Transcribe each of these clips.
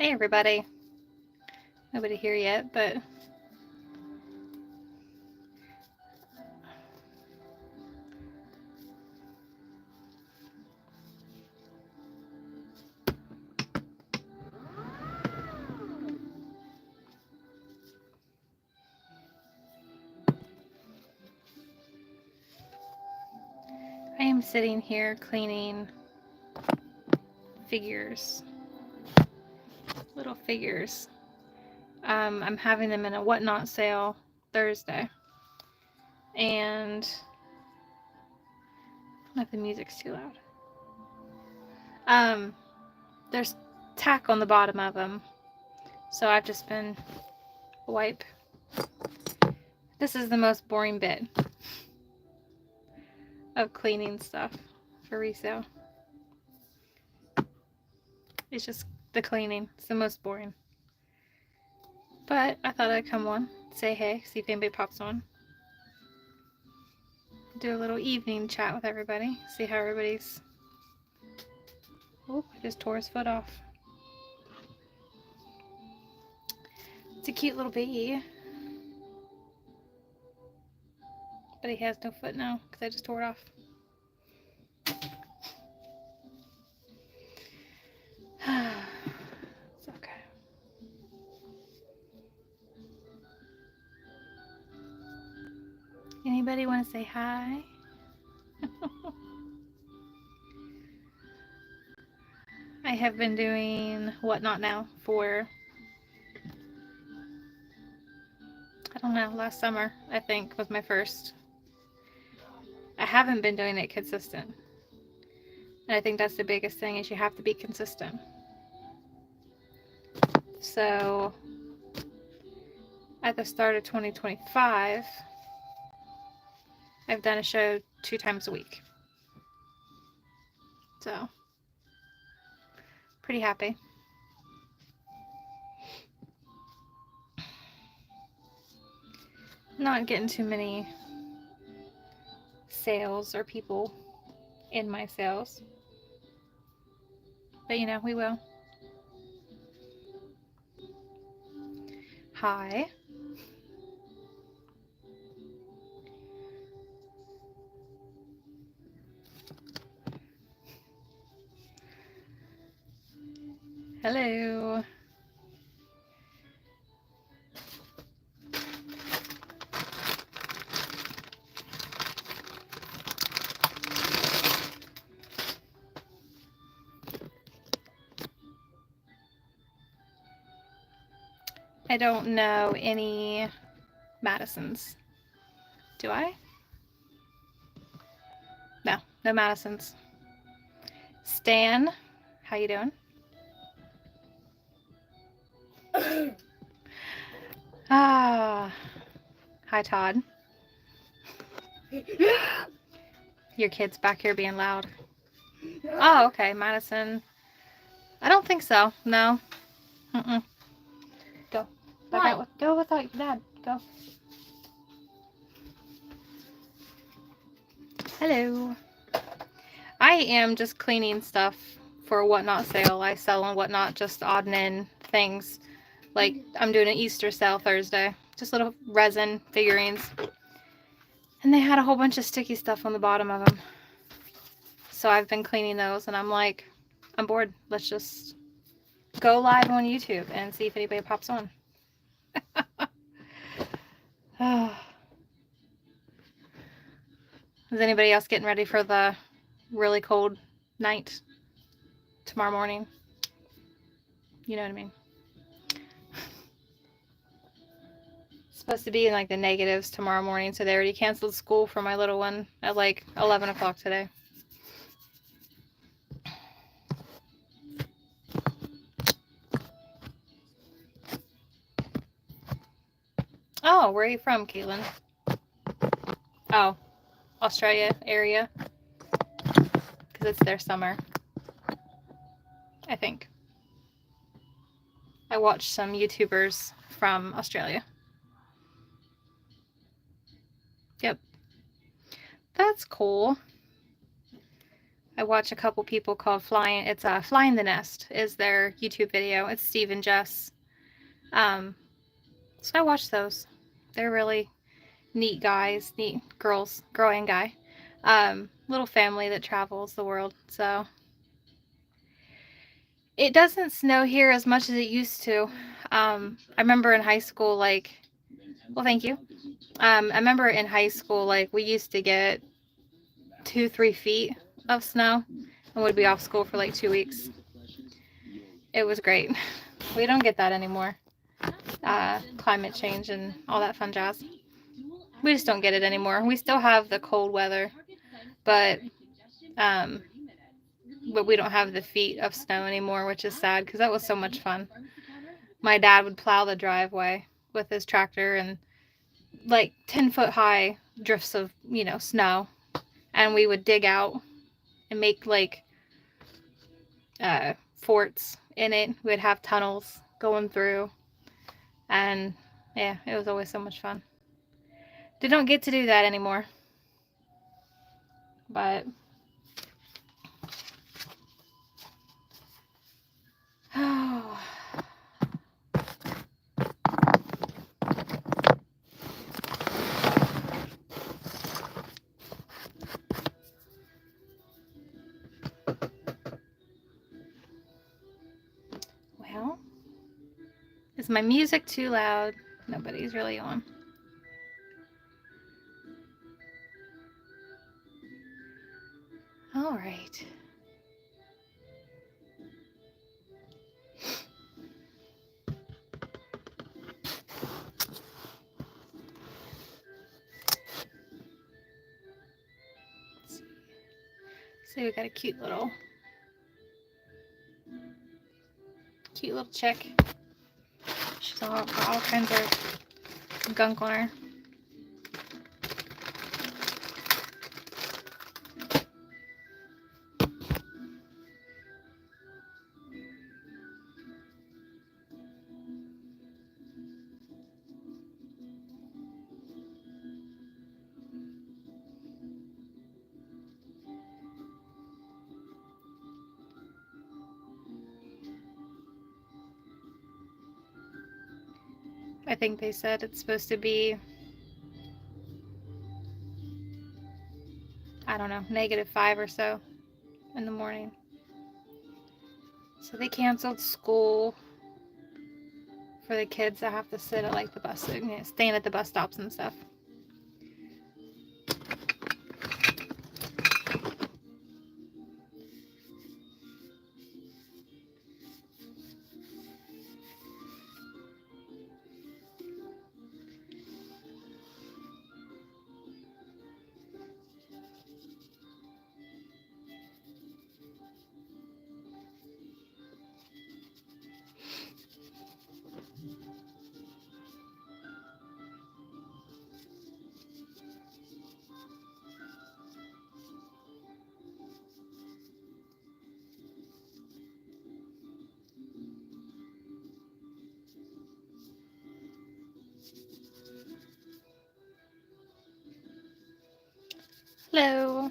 Hey everybody. Nobody here yet, but I am sitting here cleaning figures. Little figures. I'm having them in a whatnot sale Thursday. And I don't know if the music's too loud. There's tack on the bottom of them. So I've just been wipe. This is the most boring bit of cleaning stuff for resale. It's just the cleaning. It's the most boring. But I thought I'd come on, say hey, see if anybody pops on. Do a little evening chat with everybody, see how everybody's... Oh, I just tore his foot off. It's a cute little baby. But he has no foot now, because I just tore it off. It's okay. Anybody want to say hi? I have been doing whatnot now for, I don't know, last summer, I think, was my first. I haven't been doing it consistent. And I think that's the biggest thing, is you have to be consistent. So, at the start of 2025, I've done a show 2 times a week. So, pretty happy. Not getting too many sales or people in my sales. But you know, we will. Hi. Hello. I don't know any Madisons. Do I? No, no Madisons. Stan, how you doing? Ah, hi Todd. Your kid's back here being loud. Oh, okay, Madison. I don't think so. No. Mm-mm. Go. Back out. Go without your dad. Go. Hello. I am just cleaning stuff for a whatnot sale. I sell on whatnot, just odd and end things. Like, I'm doing an Easter sale Thursday. Just little resin figurines. And they had a whole bunch of sticky stuff on the bottom of them. So I've been cleaning those, and I'm like, I'm bored. Let's just go live on YouTube and see if anybody pops on. Is anybody else getting ready for the really cold night tomorrow morning? You know what I mean? It's supposed to be in like the negatives tomorrow morning, so they already canceled school for my little one at like 11 o'clock today. Oh, where are you from, Caitlin? Oh, Australia area. Because it's their summer. I think. I watched some YouTubers from Australia. Yep. That's cool. I watch a couple people called Flying. It's Flying the Nest is their YouTube video. It's Steve and Jess. So I watch those. They're really neat guys, neat girls, girl and guy. Little family that travels the world. So it doesn't snow here as much as it used to. I remember in high school, like, well, thank you. I remember in high school, like, we used to get 2-3 feet of snow and would be off school for like 2 weeks. It was great. We don't get that anymore. Climate change and all that fun jazz. We just don't get it anymore. We still have the cold weather, but we don't have the feet of snow anymore, which is sad because that was so much fun. My dad would plow the driveway with his tractor and like 10-foot high drifts of, snow, and we would dig out and make like forts in it. We'd have tunnels going through, and yeah, it was always so much fun. They don't get to do that anymore, but oh. Well, is my music too loud? Nobody's really on. All right. So we got a cute little chick. She's got all kinds of gunk on her. I think they said it's supposed to be, I don't know, -5 or so in the morning. So they canceled school for the kids that have to sit at like the bus, staying at the bus stops and stuff. Hello.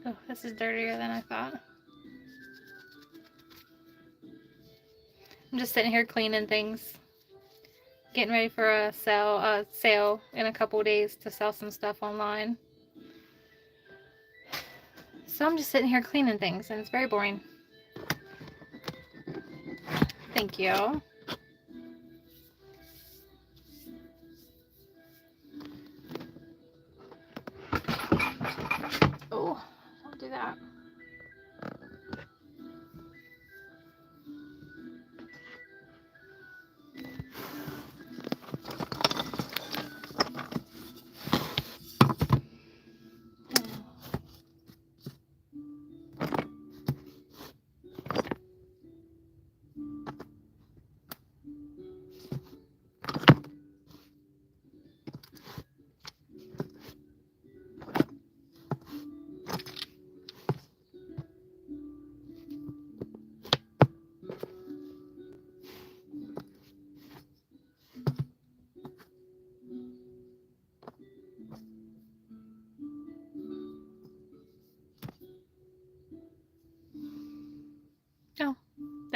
Oh, this is dirtier than I thought. I'm just sitting here cleaning things, getting ready for a sale in a couple days to sell some stuff online. So I'm just sitting here cleaning things, and it's very boring. Thank you. Oh, don't do that.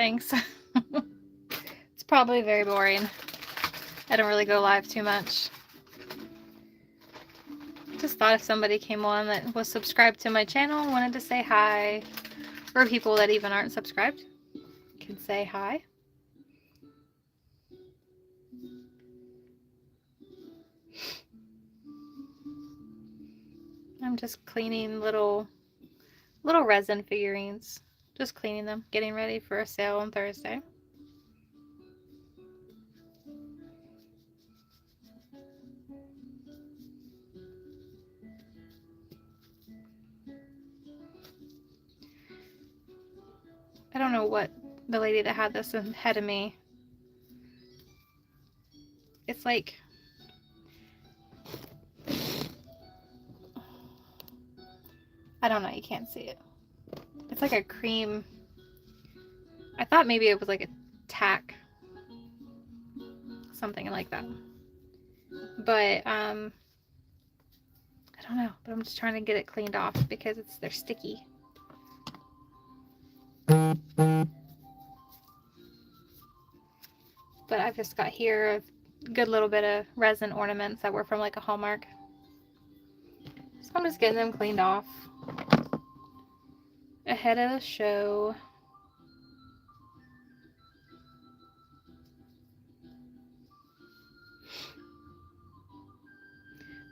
Thanks. It's probably very boring. I don't really go live too much. Just thought if somebody came on that was subscribed to my channel and wanted to say hi, or people that even aren't subscribed can say hi. I'm just cleaning little resin figurines. Just cleaning them, getting ready for a sale on Thursday. I don't know what the lady that had this ahead of me. It's like, I don't know, you can't see it. It's like a cream. I thought maybe it was like a tack, something like that. But I don't know. But I'm just trying to get it cleaned off because they're sticky. But I've just got here a good little bit of resin ornaments that were from like a Hallmark. So I'm just getting them cleaned off ahead of the show.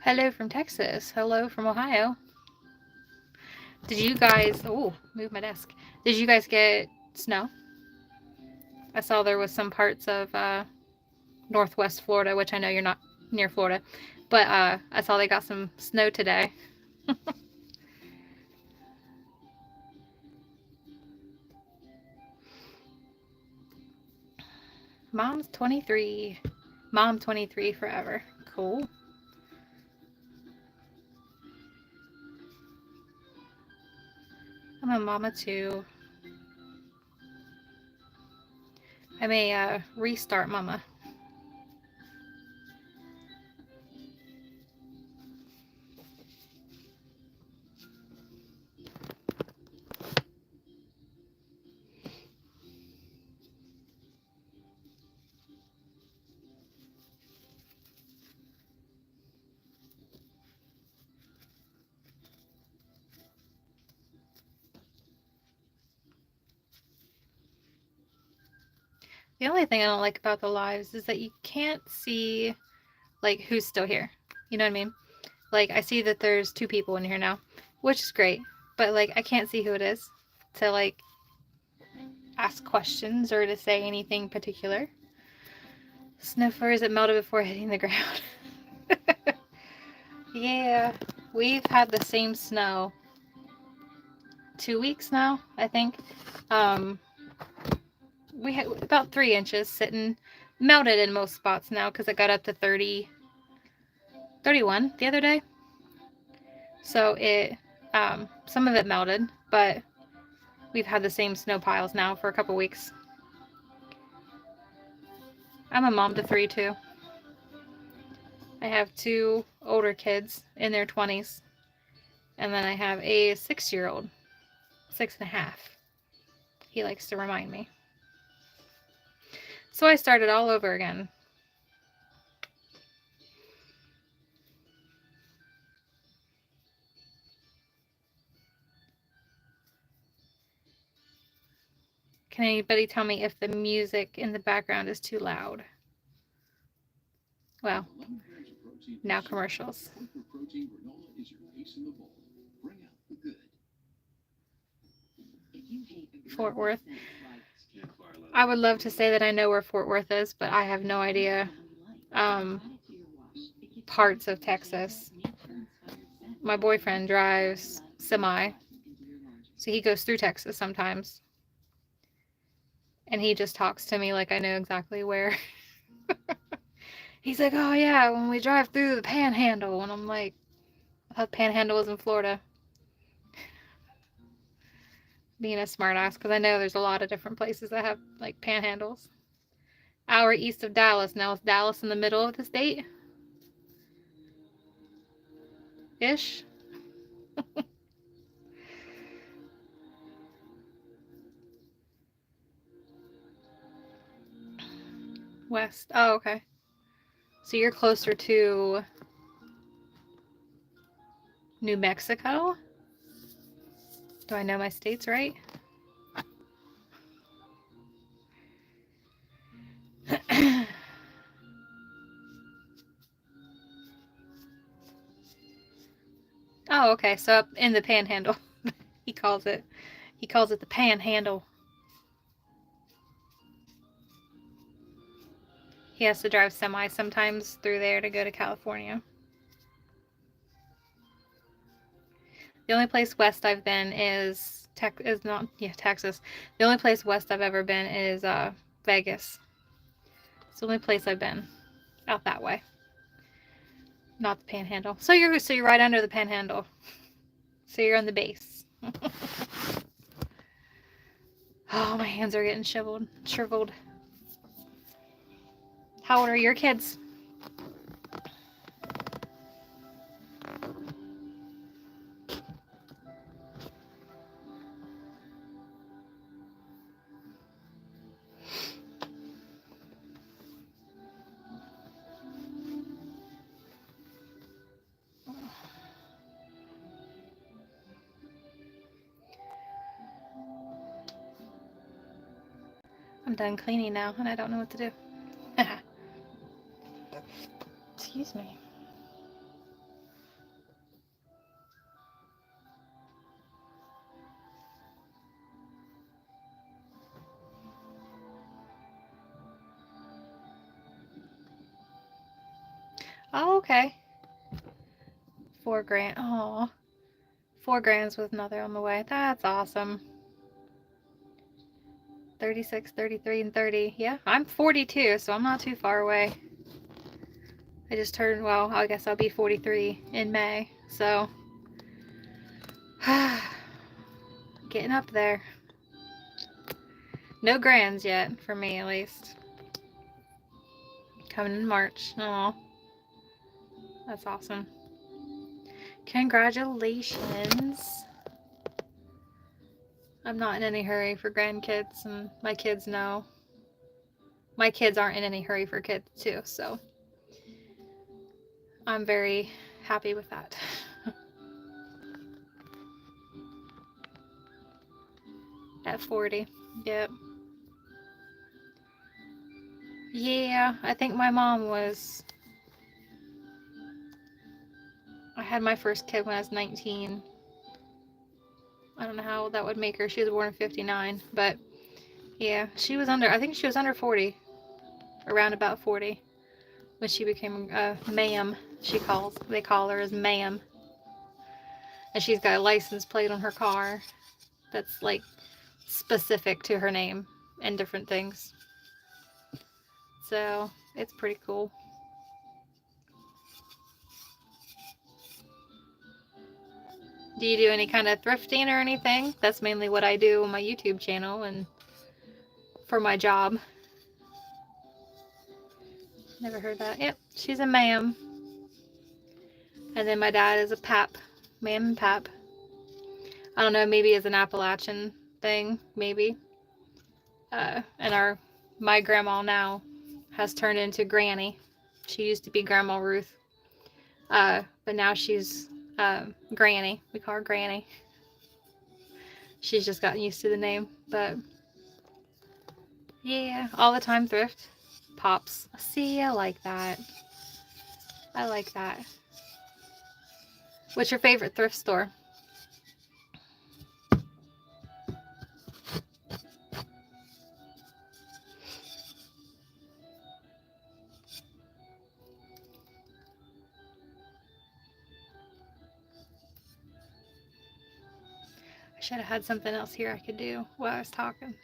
Hello from Texas. Hello from Ohio. Did you guys, oh, move my desk. Did you guys get snow? I saw there was some parts of Northwest Florida, which I know you're not near Florida, but I saw they got some snow today. Mom's 23. Mom 23 forever. Cool. I'm a mama too. I'm a restart mama. The only thing I don't like about the lives is that you can't see like who's still here. You know what I mean? Like I see that there's 2 people in here now, which is great, but like I can't see who it is to like ask questions or to say anything particular. Snow flurries that melted before hitting the ground. Yeah, we've had the same snow 2 weeks now, I think. We had about 3 inches sitting, melted in most spots now because it got up to 30, 31 the other day. So it, some of it melted, but we've had the same snow piles now for a couple weeks. I'm a mom to 3 too. I have 2 older kids in their 20s, and then I have a 6-year-old, 6.5. He likes to remind me. So I started all over again. Can anybody tell me if the music in the background is too loud? Well, now commercials. Fort Worth. I would love to say that I know where Fort Worth is, but I have no idea parts of Texas. My boyfriend drives semi, so he goes through Texas sometimes. And he just talks to me like I know exactly where. He's like, oh yeah, when we drive through the Panhandle. And I'm like, I thought Panhandle was in Florida. Being a smartass, because I know there's a lot of different places that have like panhandles. Hour east of Dallas. Now is Dallas in the middle of the state? Ish. West. Oh, okay. So you're closer to New Mexico? Do I know my states right? Oh, okay. So up in the Panhandle, he calls it. He calls it the Panhandle. He has to drive semi sometimes through there to go to California. The only place west I've been is Texas. The only place west I've ever been is Vegas. It's the only place I've been out that way. Not the Panhandle. So you're right under the Panhandle. So you're on the base. Oh, my hands are getting shriveled. How old are your kids? I'm done cleaning now, and I don't know what to do. Excuse me. Oh, okay. $4,000. Oh, $4,000 with another on the way. That's awesome. 36, 33, and 30. Yeah, I'm 42, so I'm not too far away. I just turned, well, I guess I'll be 43 in May, so getting up there. No grands yet, for me at least. Coming in March. Oh, that's awesome. Congratulations. I'm not in any hurry for grandkids, and my kids know. My kids aren't in any hurry for kids, too, so I'm very happy with that. At 40. Yep. Yeah, I think my mom was... I had my first kid when I was 19. I don't know how that would make her. She was born in 59, but yeah, she was under, I think she was under 40, around about 40, when she became ma'am. They call her as ma'am. And she's got a license plate on her car that's like specific to her name and different things. So it's pretty cool. Do you do any kind of thrifting or anything? That's mainly what I do on my YouTube channel and for my job. Never heard that. Yep, she's a ma'am. And then my dad is a pap. Ma'am and pap. I don't know, maybe it's an Appalachian thing, maybe. And my grandma now has turned into Granny. She used to be Grandma Ruth. But now she's Granny. We call her Granny. She's just gotten used to the name. But yeah, all the time thrift. Pops. See, I like that. I like that. What's your favorite thrift store? I should have had something else here I could do while I was talking.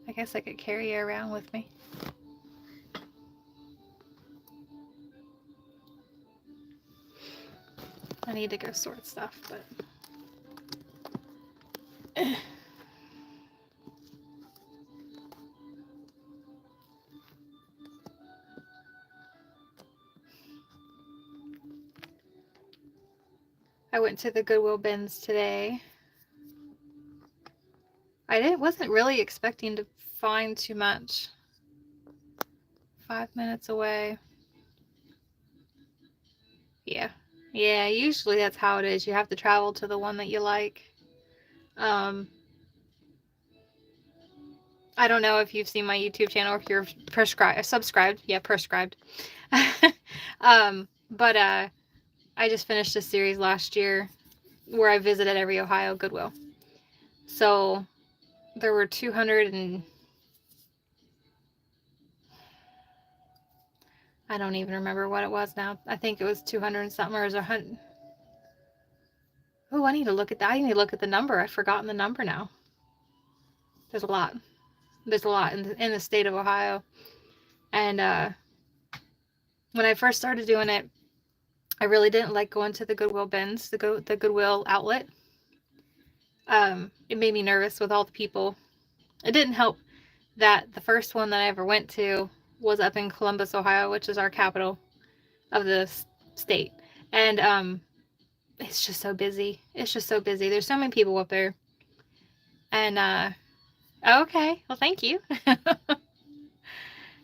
I guess I could carry it around with me. I need to go sort stuff, but... I went to the Goodwill bins today. wasn't really expecting to find too much. 5 minutes away. Yeah. Yeah, usually that's how it is. You have to travel to the one that you like. I don't know if you've seen my YouTube channel or if you're subscribed. Yeah, prescribed. But I just finished a series last year where I visited every Ohio Goodwill. So there were 200 and I don't even remember what it was now. I think it was 200 and something, or it was 100. Oh, I need to look at that. I need to look at the number. I've forgotten the number now. There's a lot. There's a lot in the state of Ohio. And when I first started doing it, I really didn't like going to the Goodwill bins, the Goodwill outlet. It made me nervous with all the people. It didn't help that the first one that I ever went to was up in Columbus, Ohio, which is our capital of the state. And it's just so busy. It's just so busy. There's so many people up there. And okay. Well, thank you.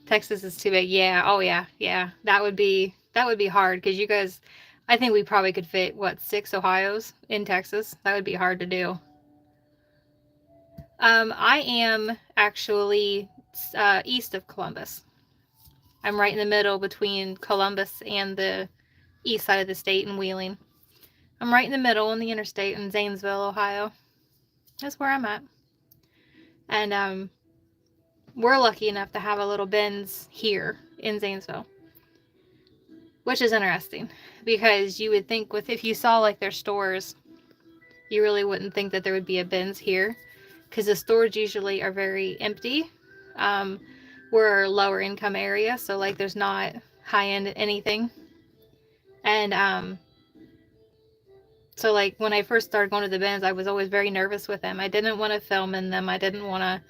Texas is too big. Yeah. Oh yeah. Yeah. That would be hard because you guys, I think we probably could fit, what, 6 Ohios in Texas. That would be hard to do. I am actually east of Columbus. I'm right in the middle between Columbus and the east side of the state in Wheeling. I'm right in the middle in the interstate in Zanesville, Ohio. That's where I'm at. And we're lucky enough to have a little Ben's here in Zanesville, which is interesting because you would think if you saw like their stores, you really wouldn't think that there would be a Ben's here because the stores usually are very empty. We're a lower income area, so like there's not high end anything. And so like when I first started going to the Ben's, I was always very nervous with them. I didn't want to film in them. I didn't want to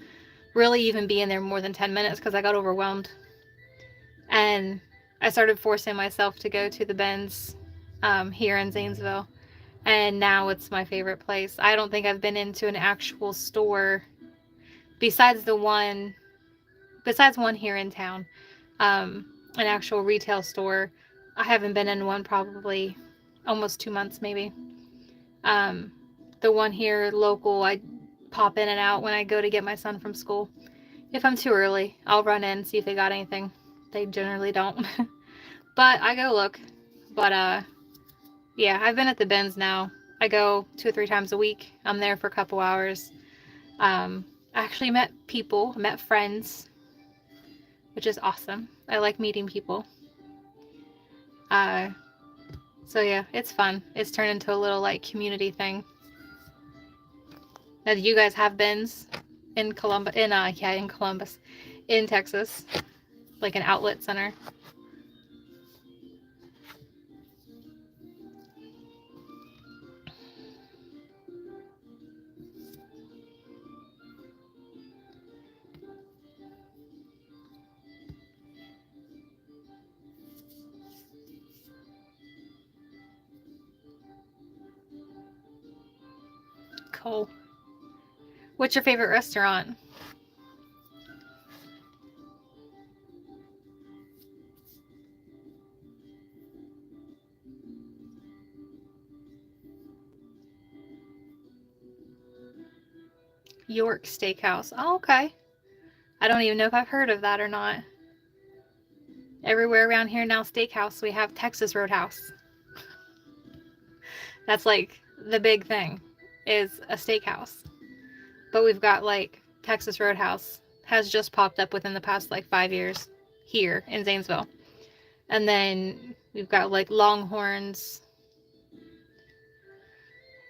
really even be in there more than 10 minutes because I got overwhelmed. And I started forcing myself to go to the Ben's here in Zanesville. And now it's my favorite place. I don't think I've been into an actual store besides one here in town, an actual retail store. I haven't been in one probably almost 2 months maybe. The one here local, I pop in and out when I go to get my son from school. If I'm too early, I'll run in and see if they got anything. They generally don't. But I go look. But yeah, I've been at the Ben's now. I go 2 or 3 times a week. I'm there for a couple hours. I actually met people, met friends, which is awesome. I like meeting people. So yeah, it's fun. It's turned into a little like community thing. Now, do you guys have Ben's in Columbus? In Columbus, in Texas, like an outlet center? Cool. What's your favorite restaurant? York Steakhouse. Oh, okay. I don't even know if I've heard of that or not. Everywhere around here now, steakhouse, we have Texas Roadhouse. That's like the big thing, is a steakhouse. But we've got like Texas Roadhouse has just popped up within the past like 5 years here in Zanesville. And then we've got like Longhorns.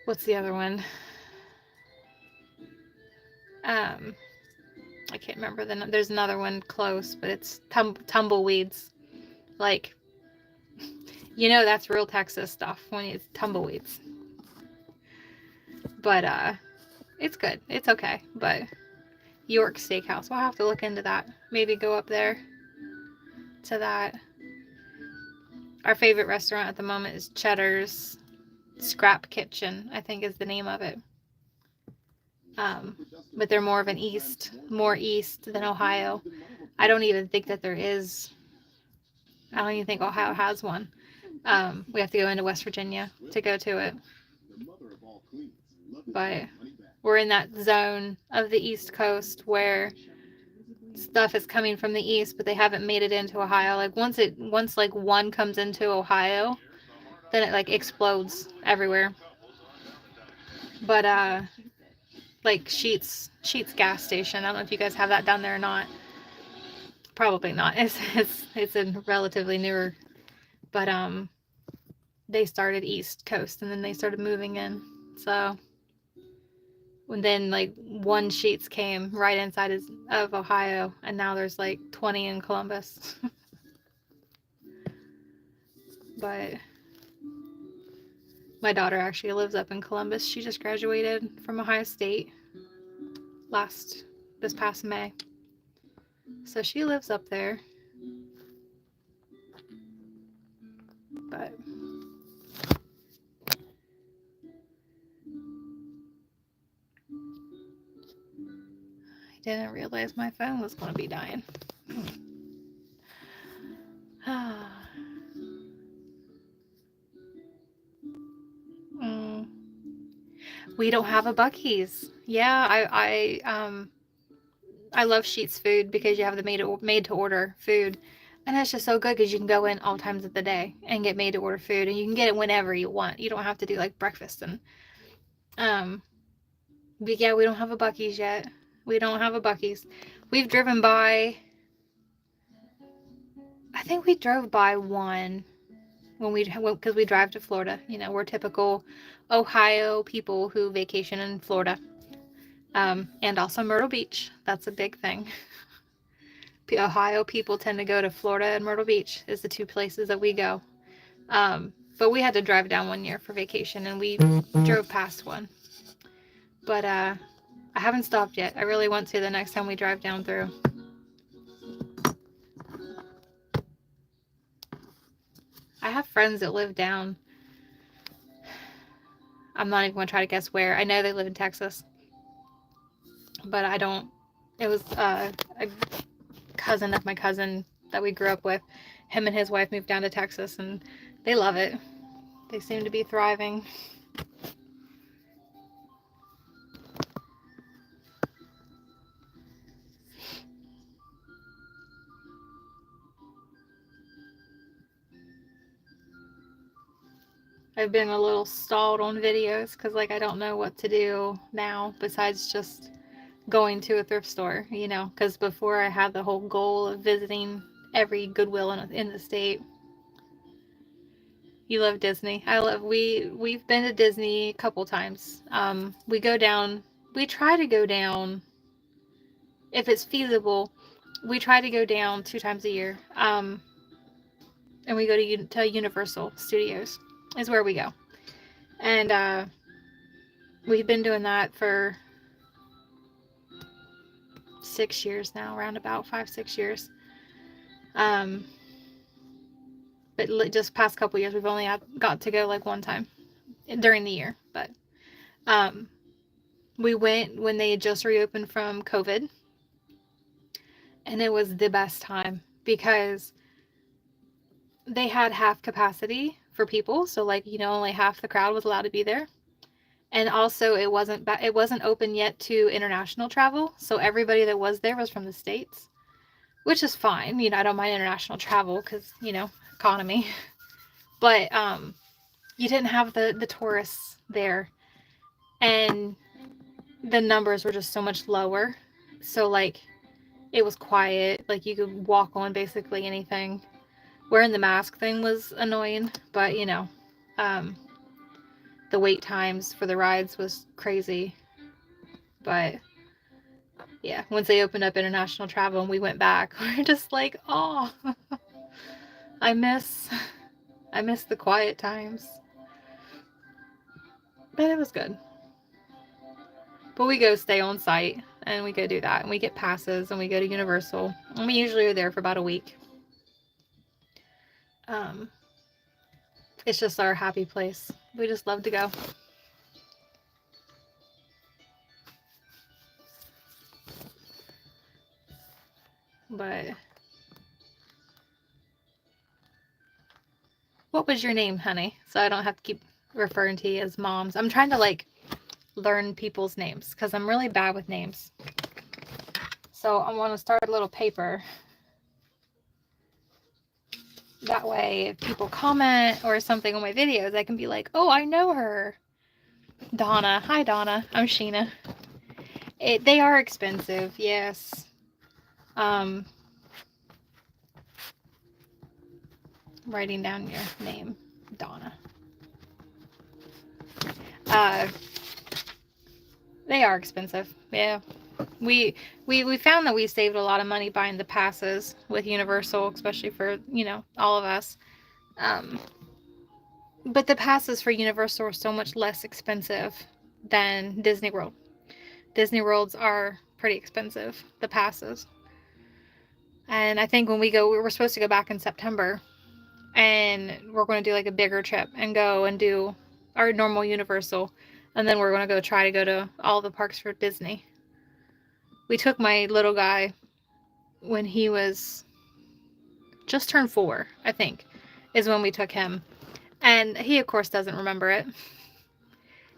What's the other one? I can't remember there's another one close, but it's Tumbleweeds. Like, that's real Texas stuff when it's Tumbleweeds. But it's good. It's okay. But York Steakhouse, we'll have to look into that. Maybe go up there to that. Our favorite restaurant at the moment is Cheddar's Scrap Kitchen, I think is the name of it. but they're more of an more east than Ohio. I don't even think that there is. I don't even think Ohio has one. We have to go into West Virginia to go to it. But we're in that zone of the East Coast where stuff is coming from the east, but they haven't made it into Ohio. Like once like one comes into Ohio, then it like explodes everywhere. But like Sheetz gas station. I don't know if you guys have that down there or not. Probably not. It's a relatively newer, but they started East Coast and then they started moving in. So when then like one Sheetz came right inside of Ohio, and now there's like 20 in Columbus. But my daughter actually lives up in Columbus. She just graduated from Ohio State this past May. So she lives up there. But I didn't realize my phone was going to be dying. We don't have a Buc-ee's. Yeah, I love Sheetz food because you have the made to order food, and it's just so good because you can go in all times of the day and get made to order food, and you can get it whenever you want. You don't have to do like breakfast and but yeah, we don't have a Buc-ee's yet. We don't have a Buc-ee's. We've driven by. I think we drove by one because we drive to Florida. You know, we're typical Ohio people who vacation in Florida. And also Myrtle Beach. That's a big thing. Ohio people tend to go to Florida and Myrtle Beach is the two places that we go. But we had to drive down one year for vacation and we drove past one. But I haven't stopped yet. I really want to the next time we drive down through. I have friends that live down. I'm not even going to try to guess where. I know they live in Texas. But I don't. It was a cousin of my cousin that we grew up with. Him and his wife moved down to Texas and they love it. They seem to be thriving. I've been a little stalled on videos because like I don't know what to do now besides just going to a thrift store, you know, because before I had the whole goal of visiting every Goodwill in the state. You love Disney. We've been to Disney a couple times. We try to go down if it's feasible. We try to go down 2 times a year. And we go to Universal Studios is where we go. And we've been doing that for 6 years now, around about 5-6 years. But just past couple years, we've only got to go like one time during the year. But we went when they had just reopened from COVID, and it was the best time because they had half capacity for people, so like, you know, only half the crowd was allowed to be there. And also it wasn't open yet to international travel, so everybody that was there was from the States, which is fine. You know, I don't mind international travel because, you know, economy. But you didn't have the tourists there, and the numbers were just so much lower. So like it was quiet, like you could walk on basically anything. Wearing the mask thing was annoying, but you know, the wait times for the rides was crazy. But yeah, once they opened up international travel and we went back, we we're just like, oh, I miss the quiet times. But it was good. But we go stay on site and we go do that, and we get passes and we go to Universal, and we usually are there for about a week. It's just our happy place. We just love to go. But what was your name, honey? So I don't have to keep referring to you as moms. I'm trying to like learn people's names because I'm really bad with names. So I want to start a little paper. That way, if people comment or something on my videos, I can be like, oh, I know her. Donna. Hi, Donna. I'm Sheena. They are expensive, yes. Writing down your name, Donna. They are expensive, yeah. We found that we saved a lot of money buying the passes with Universal, especially for, you know, all of us. But the passes for Universal are so much less expensive than Disney World. Disney Worlds are pretty expensive, the passes. And I think when we go, we were supposed to go back in September, and we're going to do like a bigger trip and go and do our normal Universal, and then we're going to try to go to all the parks for Disney. We took my little guy when he was just turned 4, I think, is when we took him. And he, of course, doesn't remember it.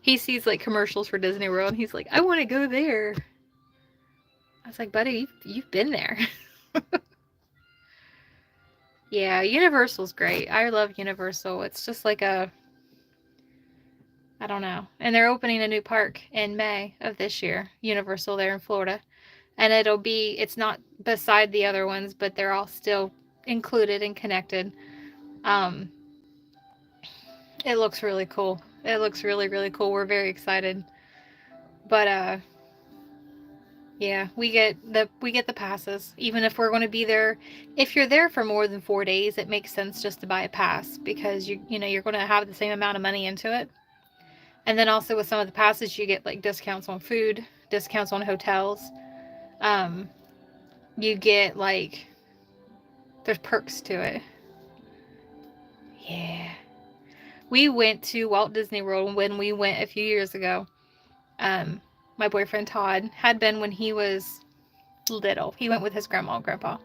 He sees like commercials for Disney World, and he's like, I want to go there. I was like, buddy, you've been there. Yeah, Universal's great. I love Universal. It's just like I don't know. And they're opening a new park in May of this year, Universal there in Florida. And it's not beside the other ones, but they're all still included and connected. It looks really cool. It looks really, really cool. We're very excited. But yeah, we get the passes. Even if we're going to be there, if you're there for more than 4 days, it makes sense just to buy a pass because you know you're going to have the same amount of money into it. And then also with some of the passes, you get like discounts on food, discounts on hotels. You get like there's perks to it. Yeah. We went to Walt Disney World when we went a few years ago. My boyfriend Todd had been when he was little. He went with his grandma and grandpa.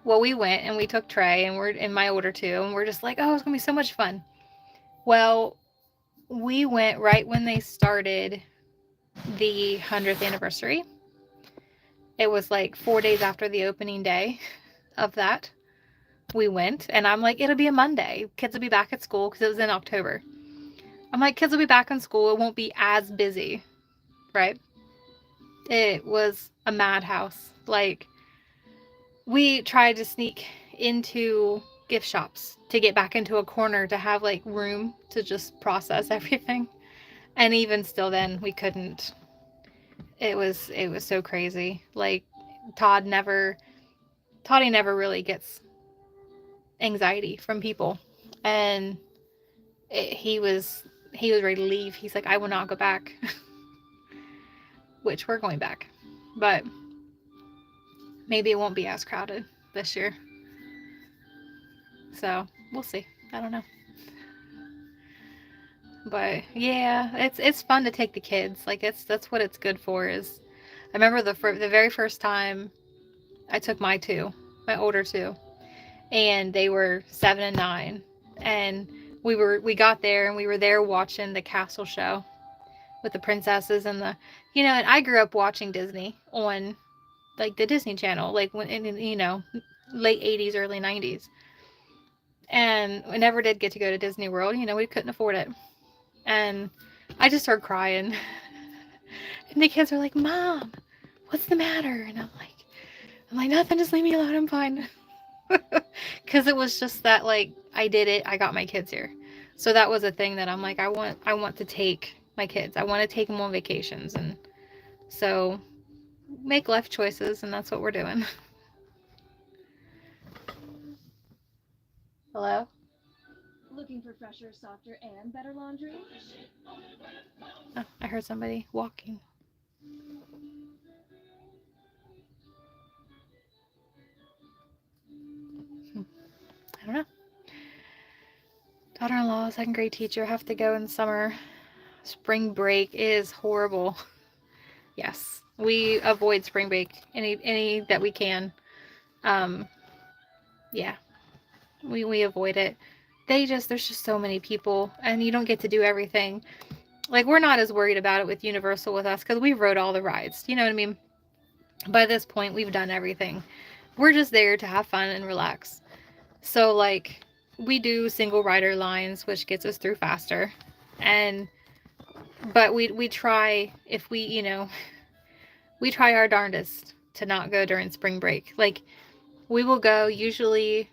Well, we went and we took Trey and we're in my older two, and we're just like, oh, it's gonna be so much fun. Well, we went right when they started the 100th anniversary. It was like 4 days after the opening day of that. We went, and I'm like, it'll be a Monday. Kids will be back at school because it was in October. I'm like, kids will be back in school. It won't be as busy, right? It was a madhouse. Like, we tried to sneak into gift shops to get back into a corner to have like room to just process everything. And even still then we couldn't. It was so crazy. Like Toddy never really gets anxiety from people. And he was ready to leave. He's like, I will not go back. Which we're going back. But maybe it won't be as crowded this year. So we'll see. I don't know. But yeah, it's fun to take the kids. Like that's what it's good for. Is I remember the very first time I took my older two, and they were 7 and 9, and we got there and we were there watching the castle show with the princesses and and I grew up watching Disney on like the Disney Channel, like when in late 80s, early 90s. And we never did get to go to Disney World. We couldn't afford it. And I just started crying. And the kids are like, Mom, what's the matter? And I'm like, nothing, just leave me alone, I'm fine. Because it was just that, like, I did it, I got my kids here. So that was a thing that I'm like, I want to take my kids. I want to take them on vacations. And so make life choices, and that's what we're doing. Hello? Looking for fresher, softer, and better laundry? Oh, I heard somebody walking. I don't know. Daughter-in-law, second grade teacher, have to go in summer. Spring break is horrible. Yes, we avoid spring break any that we can. Yeah, we avoid it. There's just so many people, and you don't get to do everything. Like, we're not as worried about it with Universal with us because we rode all the rides. You know what I mean? By this point, we've done everything. We're just there to have fun and relax. So, like, we do single rider lines, which gets us through faster. But we try, if we try our darndest to not go during spring break. Like, we will go usually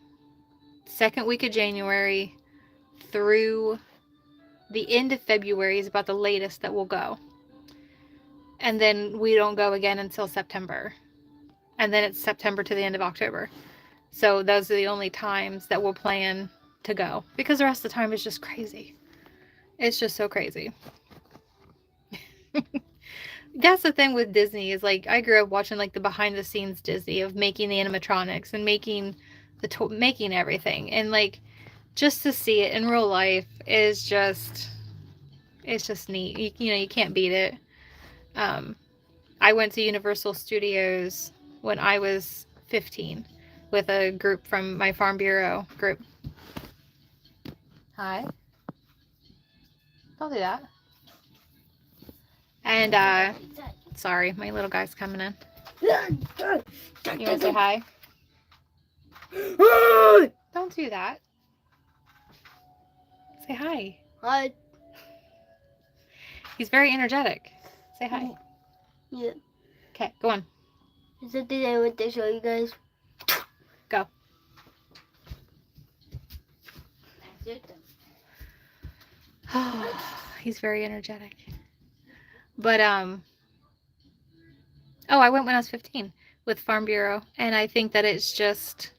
second week of January through the end of February is about the latest that we'll go. And then we don't go again until September. And then it's September to the end of October. So those are the only times that we'll plan to go. Because the rest of the time is just crazy. It's just so crazy. That's the thing with Disney is, like, I grew up watching, like, the behind the scenes Disney of making the animatronics and making making everything. And, like, just to see it in real life is just, it's just neat. You can't beat it. I went to Universal Studios when I was 15 with a group from my Farm Bureau group. Hi. Don't do that. And, sorry, my little guy's coming in. You want to say hi? Don't do that. Say hi. Hi. He's very energetic. Say hi. Yeah. Okay, go on. Is that the I want to show you guys? Go. He's very energetic. But, oh, I went when I was 15 with Farm Bureau, and I think that it's just,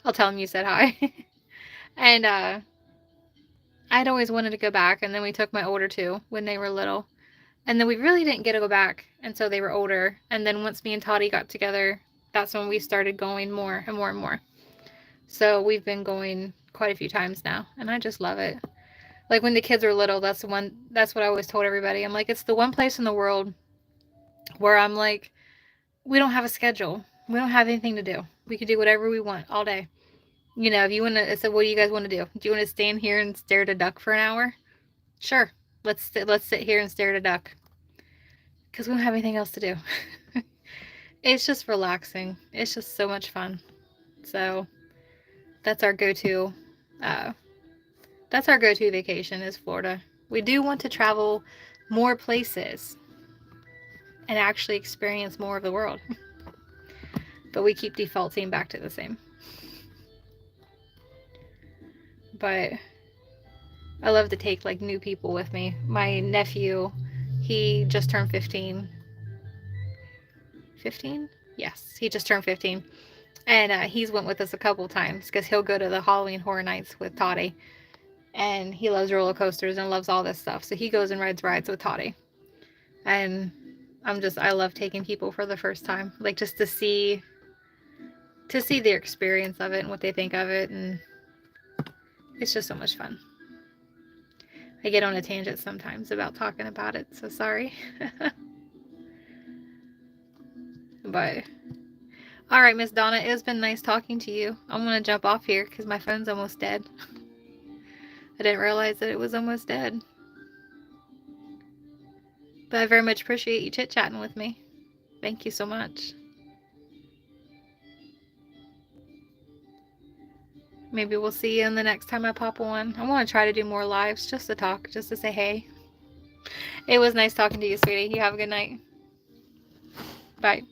I'll tell him you said hi. And, I'd always wanted to go back, and then we took my older two when they were little. And then we really didn't get to go back until they were older. And then once me and Toddy got together, that's when we started going more and more and more. So we've been going quite a few times now, and I just love it. Like, when the kids were little, that's what I always told everybody. I'm like, it's the one place in the world where I'm like, we don't have a schedule. We don't have anything to do. We can do whatever we want all day. If you want to, I said, what do you guys want to do? Do you want to stand here and stare at a duck for an hour? Sure. Let's sit here and stare at a duck. Because we don't have anything else to do. It's just relaxing. It's just so much fun. So that's our go-to. That's our go-to vacation is Florida. We do want to travel more places and actually experience more of the world. But we keep defaulting back to the same. But I love to take, like, new people with me. My nephew, he just turned 15. 15? Yes, he just turned 15. And he's went with us a couple times because he'll go to the Halloween Horror Nights with Toddy. And he loves roller coasters and loves all this stuff. So he goes and rides with Toddy. And I love taking people for the first time. Like, just to see their experience of it and what they think of it. And it's just so much fun. I get on a tangent sometimes about talking about it, so sorry. But, alright, Miss Donna, it has been nice talking to you. I'm going to jump off here because my phone's almost dead. I didn't realize that it was almost dead. But I very much appreciate you chit-chatting with me. Thank you so much. Maybe we'll see you in the next time I pop on. I want to try to do more lives just to talk, just to say hey. It was nice talking to you, sweetie. You have a good night. Bye.